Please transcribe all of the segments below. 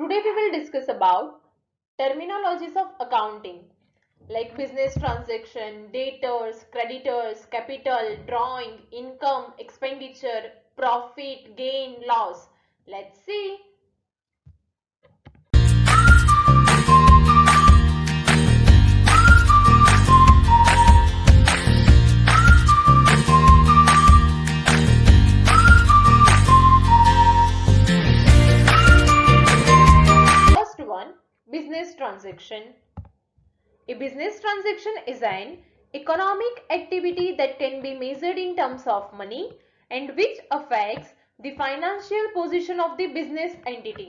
Today we will discuss about terminologies of accounting like business transaction, debtors, creditors, capital, drawing, income, expenditure, profit, gain, loss. Let's see. First one, business transaction. A business transaction is an economic activity that can be measured in terms of money and which affects the financial position of the business entity.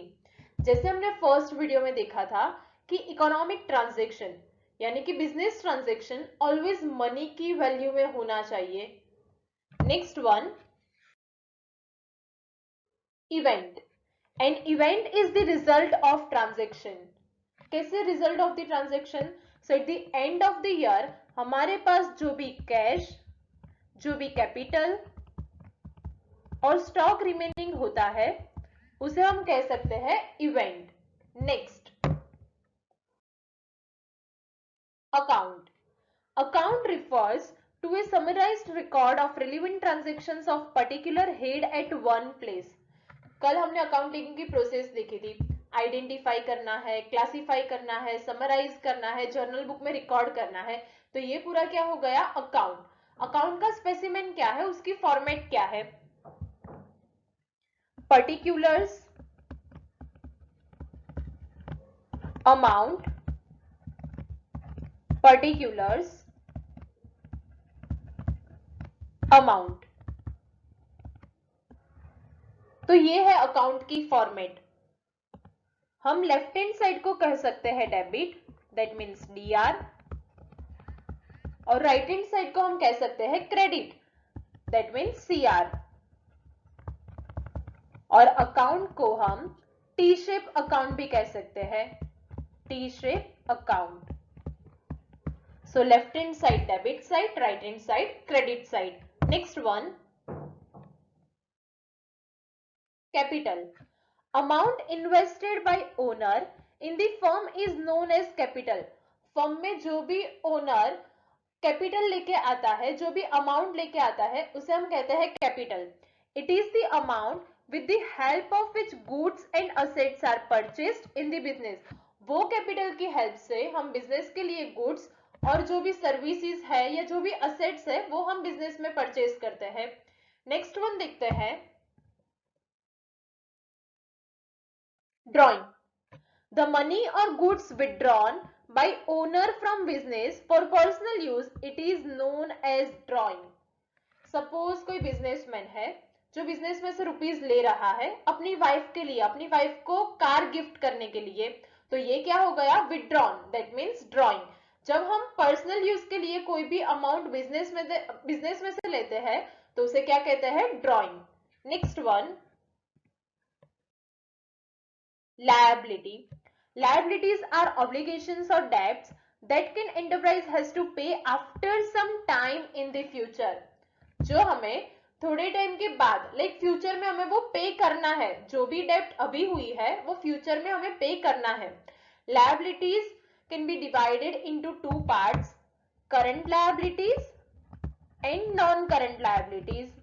जैसे हमने first video में देखा था कि economic transaction यानी कि business transaction always money की value में होना चाहिए. Next one, event. An event is the result of transaction. कैसे result of the transaction? So at the end of the year हमारे पास जो भी कैश, जो भी कैपिटल और स्टॉक रिमेनिंग होता है उसे हम कह सकते हैं event. Next, account. Account refers to a summarized record of relevant transactions of particular head at one place. कल हमने अकाउंटिंग की प्रोसेस देखी थी. आइडेंटिफाई करना है, क्लासिफाई करना है, समराइज करना है, जर्नल बुक में रिकॉर्ड करना है. तो ये पूरा क्या हो गया? अकाउंट. अकाउंट का स्पेसिमेन क्या है, उसकी फॉर्मेट क्या है? Particulars, amount, particulars, amount. तो ये है अकाउंट की फॉर्मेट. हम लेफ्ट हैंड साइड को कह सकते हैं डेबिट, दैट मीन्स डीआर, और राइट हैंड साइड को हम कह सकते हैं क्रेडिट, दैट मीन्स सीआर. और अकाउंट को हम टी शेप अकाउंट भी कह सकते हैं, T shape account. So left hand side debit side, right hand side credit side. Next one, capital. Amount invested by owner in the firm is known as capital. Firm में जो भी owner capital लेके आता है, जो भी amount लेके आता है, उसे हम कहते हैं capital. It is the amount with the help of which goods and assets are purchased in the business. वो कैपिटल की हेल्प से हम बिजनेस के लिए गुड्स और जो भी सर्विसेज है या जो भी असेट्स है वो हम बिजनेस में परचेज करते हैं. नेक्स्ट वन देखते हैं, drawing. The money or goods withdrawn by owner from business for personal use, it is known as drawing. Suppose कोई बिजनेसमैन है जो बिजनेस में से रुपीज ले रहा है अपनी वाइफ के लिए, अपनी वाइफ को कार गिफ्ट करने के लिए, तो ये क्या हो गया? Withdrawn, that means drawing. जब हम पर्सनल यूज के लिए कोई भी अमाउंट बिजनेस में से लेते हैं तो उसे क्या कहते हैं? Drawing. Next one, liability. Liabilities are obligations or debts that can enterprise has to pay after some time in the future. जो हमें थोड़े टाइम के बाद, लाइक फ्यूचर में हमें वो पे करना है. जो भी डेब्ट अभी हुई है वो फ्यूचर में हमें पे करना है. Liabilities can be divided into two parts, current liabilities and non-current liabilities.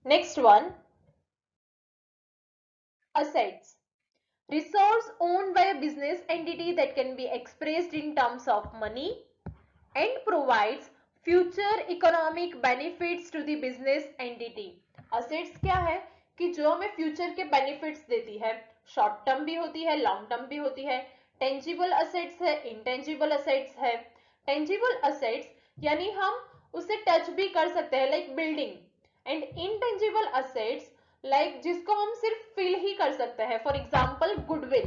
Next one, assets. Resource owned by a business entity that can be expressed in terms of money and provides future economic benefits to the business entity. Assets क्या है कि जो हमें future के benefits देती है. Short term भी होती है, लॉन्ग टर्म भी होती है. टेंजिबल असेट्स है, इंटेंजिबल असेट्स है. टेंजिबल असेट्स यानी हम उसे टच भी कर सकते हैं, like building. And intangible assets like जिसको हम सिर्फ फील ही कर सकते हैं, for example goodwill.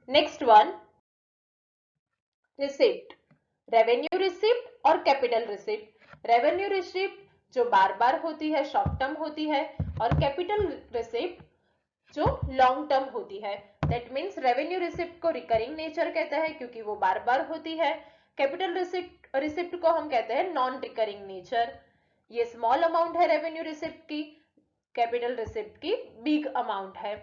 Next one, receipt. Revenue receipt और कैपिटल रिसिप्ट. रेवेन्यू रिसिप्ट जो बार बार होती है, शॉर्ट टर्म होती है, और कैपिटल रिसिप्ट जो लॉन्ग टर्म होती है. दैट मीन्स रेवेन्यू रिसिप्ट को रिकरिंग नेचर कहते हैं क्योंकि वो बार बार होती है. कैपिटल रिसिप्ट रिसिप्ट को हम कहते हैं नॉन रिकरिंग नेचर। ये स्मॉल अमाउंट है रेवेन्यू रिसिप्ट की, कैपिटल रिसिप्ट की बिग अमाउंट है।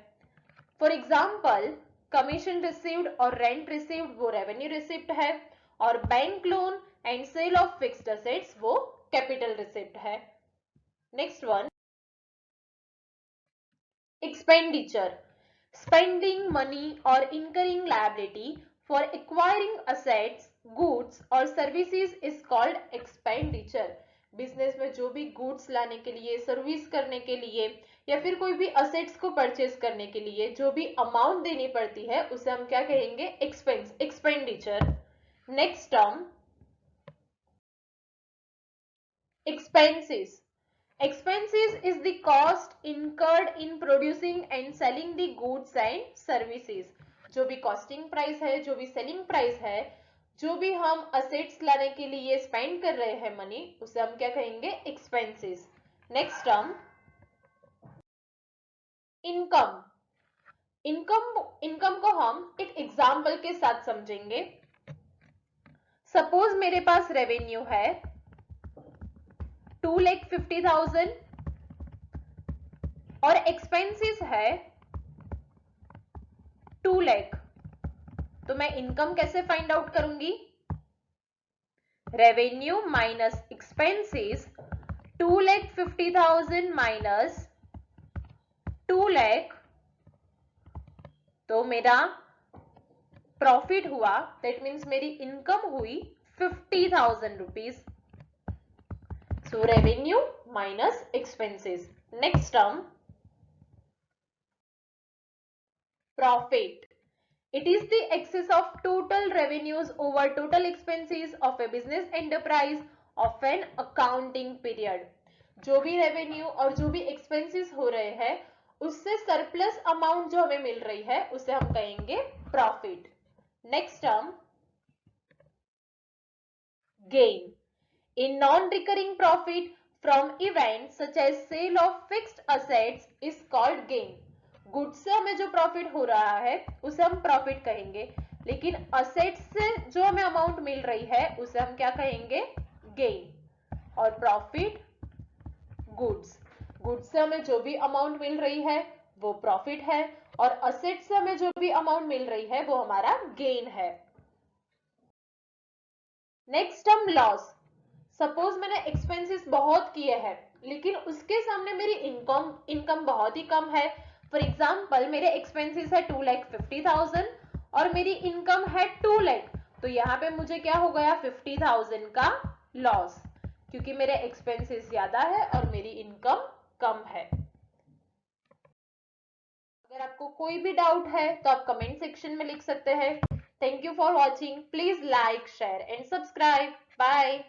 फॉर एग्जाम्पल कमीशन रिसीव्ड और रेंट रिसीव्ड वो रेवेन्यू रिसिप्ट है, और bank loan and sale of fixed assets वो कैपिटल रिसिप्ट है। Next one, expenditure, spending money or incurring liability for acquiring assets, goods or services is called expenditure। Business में जो भी goods लाने के लिए, सर्विस करने के लिए या फिर कोई भी असेट्स को परचेज करने के लिए जो भी अमाउंट देनी पड़ती है उसे हम क्या कहेंगे? Expense, expenditure. Next term, expenses। Expenses is the cost incurred in producing and selling the goods and services। जो भी कॉस्टिंग प्राइस है, जो भी सेलिंग प्राइस है, जो भी हम असेट्स लाने के लिए स्पेंड कर रहे हैं मनी, उसे हम क्या कहेंगे? Expenses. Next term, income. Income को हम एक एग्जाम्पल के साथ समझेंगे। सपोज मेरे पास रेवेन्यू है 2,50,000 और एक्सपेंसेस है 2 लाख, तो मैं इनकम कैसे फाइंड आउट करूंगी? Revenue minus expenses, 2,50,000 minus 2 lakh, तो मेरा प्रॉफिट हुआ, दैट मीन्स मेरी इनकम हुई 50,000 rupees. So revenue minus expenses. Next term, profit. It is the excess of total revenues over total expenses of a business enterprise of an accounting period। जो भी revenue और जो भी expenses हो रहे हैं उससे सरप्लस अमाउंट जो हमें मिल रही है उसे हम कहेंगे profit. Next term, gain. In non-recurring profit from events such as sale of fixed assets is called gain। Goods से हमें जो प्रॉफिट हो रहा है उसे हम प्रॉफिट कहेंगे, लेकिन असेट्स से जो हमें अमाउंट मिल रही है उसे हम क्या कहेंगे? गेन। और प्रॉफिट गुड्स, गुड्स से हमें जो भी अमाउंट मिल रही है वो प्रॉफिट है, और असेट्स से हमें जो भी अमाउंट मिल रही है वो हमारा गेन है। Next term, loss. सपोज मैंने एक्सपेंसेस बहुत किए हैं लेकिन उसके सामने मेरी इनकम बहुत ही कम है। फॉर एग्जाम्पल मेरे एक्सपेंसेस है 2,50,000 और मेरी इनकम है 2 लाख, तो यहाँ पे मुझे क्या हो गया? 50,000 का लॉस, क्योंकि मेरे एक्सपेंसेस ज्यादा है और मेरी इनकम कम है। अगर आपको कोई भी डाउट है तो आप कमेंट सेक्शन में लिख सकते हैं। Thank you for watching. Please like, share and subscribe. Bye.